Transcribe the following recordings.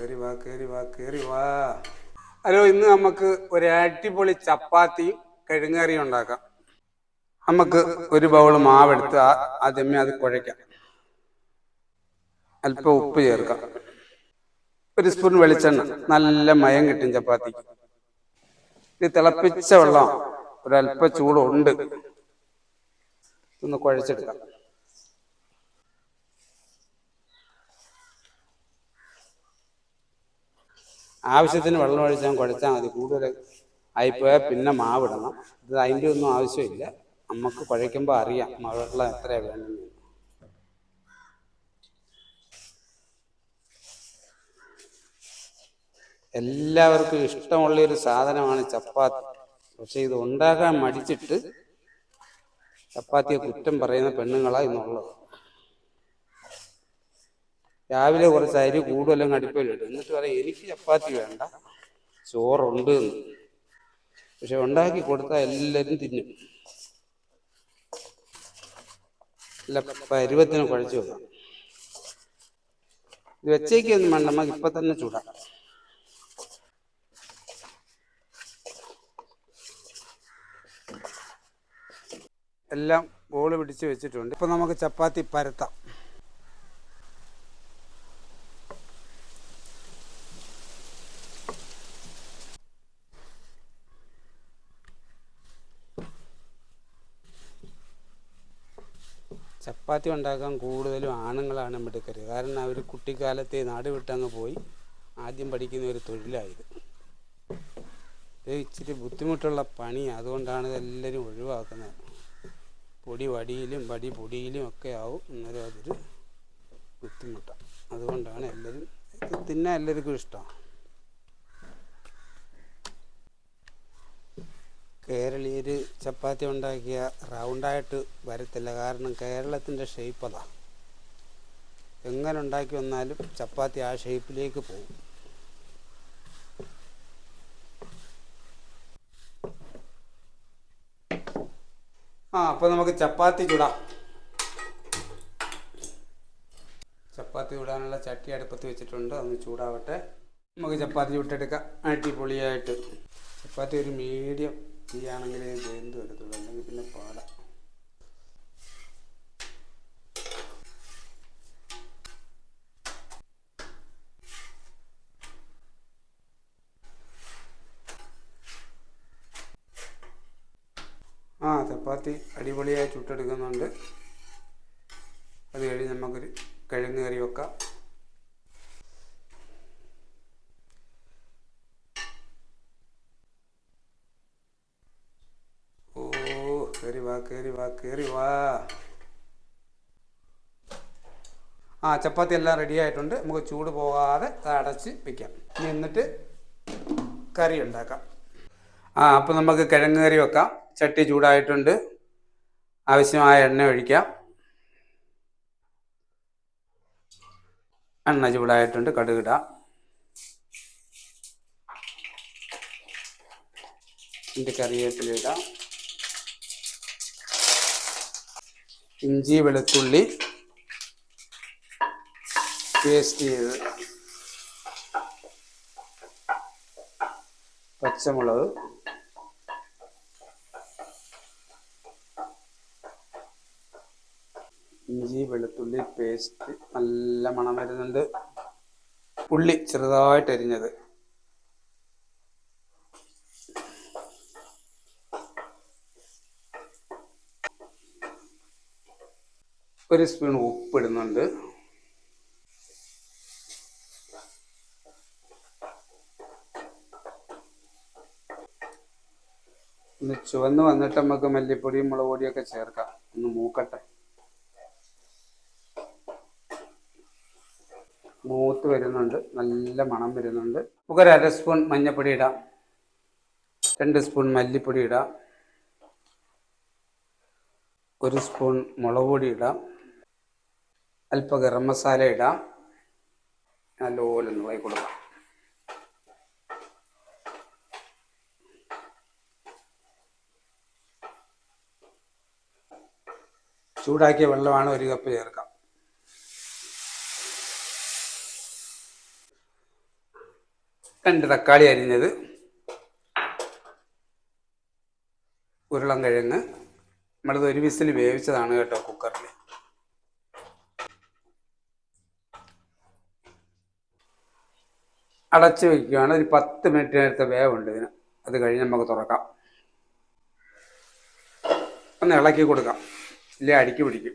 കേറി വാ കേറി വാ കേറി വാ. ഹലോ, ഇന്ന് നമുക്ക് ഒരു അടിപൊളി ചപ്പാത്തിയും കിഴങ്ങറിയും ഉണ്ടാക്കാം. നമുക്ക് ഒരു ബൗൾ മാവെടുത്ത് ആദ്യമേ അത് കുഴയ്ക്കാം. അല്പം ഉപ്പ് ചേർക്കാം. ഒരു സ്പൂൺ വെളിച്ചെണ്ണ. നല്ല മയം കിട്ടും ചപ്പാത്തിക്ക്. ഇത് തിളപ്പിച്ച വെള്ളം, ഒരല്പ ചൂടുണ്ട്. ഒന്ന് കുഴച്ചെടുക്കാം. ആവശ്യത്തിന് വെള്ളം ഒഴിച്ചാൽ കുഴച്ചാൽ മതി. കൂടുതൽ ആയിപ്പോയാൽ പിന്നെ മാവിടണം. ഇത് അതിൻ്റെ ഒന്നും ആവശ്യമില്ല. നമുക്ക് കുഴയ്ക്കുമ്പോൾ അറിയാം വെള്ളം എത്രയാണ് വേണമെന്ന്. എല്ലാവർക്കും ഇഷ്ടമുള്ളൊരു സാധനമാണ് ചപ്പാത്തി. പക്ഷെ ഇത് ഉണ്ടാക്കാൻ മടിച്ചിട്ട് ചപ്പാത്തിയെ കുറ്റം പറയുന്ന പെണ്ണുങ്ങളാണ് ഇന്നുള്ളത്. രാവിലെ കുറച്ച് അരി കൂടുതലും അടുപ്പിലിടും. എന്നിട്ട് പറയും എനിക്ക് ചപ്പാത്തി വേണ്ട, ചോറുണ്ട് എന്ന്. പക്ഷെ ഉണ്ടാക്കി കൊടുത്താൽ എല്ലാവരും തിന്നും. അല്ല, പരുവത്തിന് കുഴച്ച് വെക്കാം. ഇത് വെച്ചേക്കൊന്നും വേണ്ട, നമുക്ക് ഇപ്പം തന്നെ ചൂടാക്കാം. എല്ലാം ബോൾ പിടിച്ച് വെച്ചിട്ടുണ്ട്. ഇപ്പം നമുക്ക് ചപ്പാത്തി പരത്താം. ചപ്പാത്തി ഉണ്ടാക്കാൻ കൂടുതലും ആണുങ്ങളാണ് മിടുക്കര്. കാരണം അവർ കുട്ടിക്കാലത്തെ നാട് വിട്ടങ്ങ് പോയി ആദ്യം പഠിക്കുന്ന ഒരു തൊഴിലായത്. ഇത് ഇച്ചിരി ബുദ്ധിമുട്ടുള്ള പണിയാണ്. അതുകൊണ്ടാണ് ഇതെല്ലാവരും ഒഴിവാക്കുന്നത്. പൊടി വടിയിലും വടി പൊടിയിലും ഒക്കെ ആവും. അന്നേരം അതൊരു ബുദ്ധിമുട്ടാണ്. അതുകൊണ്ടാണ് എല്ലാവരും ഇത് തിന്നാൻ എല്ലാവർക്കും ഇഷ്ടമാണ്. കേരളീയർ ചപ്പാത്തി ഉണ്ടാക്കിയ റൗണ്ടായിട്ട് വരത്തില്ല. കാരണം കേരളത്തിൻ്റെ ഷേപ്പ് അതാ. എങ്ങനെ ഉണ്ടാക്കി വന്നാലും ചപ്പാത്തി ആ ഷേപ്പിലേക്ക് പോകും. അപ്പോൾ നമുക്ക് ചപ്പാത്തി ചുടാം. ചപ്പാത്തി ചൂടാനുള്ള ചട്ടി അടുപ്പത്ത് വെച്ചിട്ടുണ്ട്. അതൊന്ന് ചൂടാവട്ടെ. നമുക്ക് ചപ്പാത്തി ചുട്ടെടുക്കാം അടിപൊളിയായിട്ട്. ചപ്പാത്തി ഒരു മീഡിയം തീയാണെങ്കിലേ വെന്ത് വരത്തുള്ളൂ, അല്ലെങ്കിൽ പിന്നെ പാടാം. ചപ്പാത്തി അടിപൊളിയായി ചുട്ടെടുക്കുന്നുണ്ട്. അത് കഴിഞ്ഞ് നമുക്കൊരു കിഴങ്ങ് കറി വെക്കാം. കേറി വാ കേറി വാ കേറി വാ. ചപ്പാത്തി എല്ലാം റെഡി ആയിട്ടുണ്ട്. നമുക്ക് ചൂട് പോകാതെ അടച്ച് വെക്കാം. എന്നിട്ട് കറി ഉണ്ടാക്കാം. അപ്പോൾ നമുക്ക് കിഴങ്ങ് കറി വെക്കാം. ചട്ടി ചൂടായിട്ടുണ്ട്. ആവശ്യമായ എണ്ണ ഒഴിക്കാം. എണ്ണ ചൂടായിട്ടുണ്ട്. കടുകിടാം. ഇതിൻ്റെ കറിവേപ്പില ഇടാം. ഇഞ്ചി വെളുത്തുള്ളി പേസ്റ്റ് ചെയ്ത്, പച്ചമുളക്, ഇഞ്ചി വെളുത്തുള്ളി പേസ്റ്റ് നല്ല മണം വരുന്നുണ്ട്. ഉള്ളി ചെറുതായിട്ട് അരിഞ്ഞത്, ഒരു സ്പൂൺ ഉപ്പിടുന്നുണ്ട്. ഒന്ന് ചുവന്ന് വന്നിട്ട് നമുക്ക് മല്ലിപ്പൊടിയും മുളക് പൊടിയൊക്കെ ചേർക്കാം. ഒന്ന് മൂക്കട്ടെ. മൂത്ത് വരുന്നുണ്ട്. നല്ല മണം വരുന്നുണ്ട്. നമുക്കൊരു 1/2 സ്പൂൺ മഞ്ഞൾപ്പൊടി ഇടാം. 2 സ്പൂൺ മല്ലിപ്പൊടി ഇടാം. 1 സ്പൂൺ മുളക് പൊടി ഇടാം. അല്പം ഗരം മസാല ഇടാം. നല്ലപോലെ ഒന്ന് ഇളക്കി കൊടുക്കാം. ചൂടാക്കിയ വെള്ളമാണ് 1 കപ്പ് ചേർക്കാം. 2 തക്കാളി അരിഞ്ഞത്, ഉരുളൻകിഴങ്ങ്. നമ്മളിത് ഒരു വിസിൽ വേവിച്ചതാണ് കേട്ടോ കുക്കറിൽ. അടച്ച് വയ്ക്കുകയാണ്. ഒരു 10 മിനിറ്റ് നേരത്തെ വേവുണ്ട് ഇതിന്. അത് കഴിഞ്ഞ് നമുക്ക് തുറക്കാം. ഒന്ന് ഇളക്കി കൊടുക്കാം, ഇല്ലേ അടിക്ക് പിടിക്കും.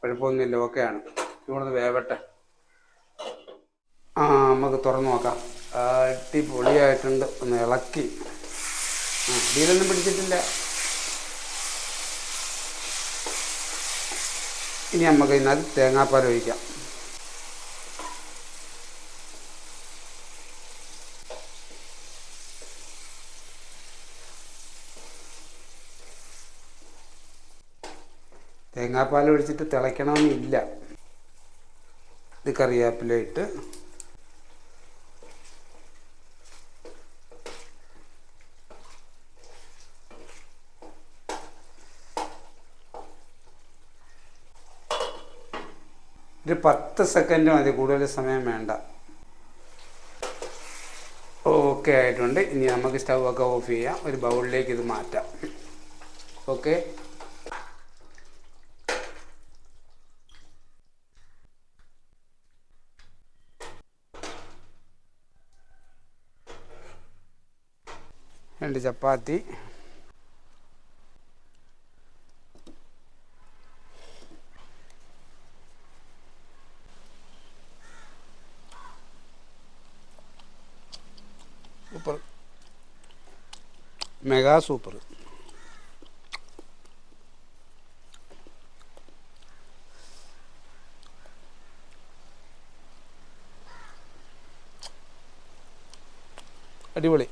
കുഴപ്പമൊന്നുമില്ല, ഓക്കെയാണ്. ഇവിടുന്ന് വേവട്ടെ. നമുക്ക് തുറന്ന് നോക്കാം. അടിപൊളിയായിട്ടുണ്ട്. ഒന്ന് ഇളക്കി. അടിയിലൊന്നും പിടിച്ചിട്ടില്ല. ഇനി നമുക്ക് ഇതിനകത്ത് തേങ്ങാപ്പാൽ ഒഴിക്കാം. തേങ്ങാപ്പാൽ ഒഴിച്ചിട്ട് തിളയ്ക്കണമെന്നില്ല. ഇത് കറിവേപ്പില ഇട്ട് ഒരു 10 സെക്കൻഡ് മതി, കൂടുതൽ സമയം വേണ്ട. ഓക്കെ ആയിട്ടുണ്ട്. ഇനി നമുക്ക് സ്റ്റൗ ഒക്കെ ഓഫ് ചെയ്യാം. ഒരു ബൗളിലേക്ക് ഇത് മാറ്റാം. ഓക്കെ. രണ്ട് ചപ്പാത്തി, സൂപ്പർ, മെഗാ സൂപ്പർ. അടിപൊളി.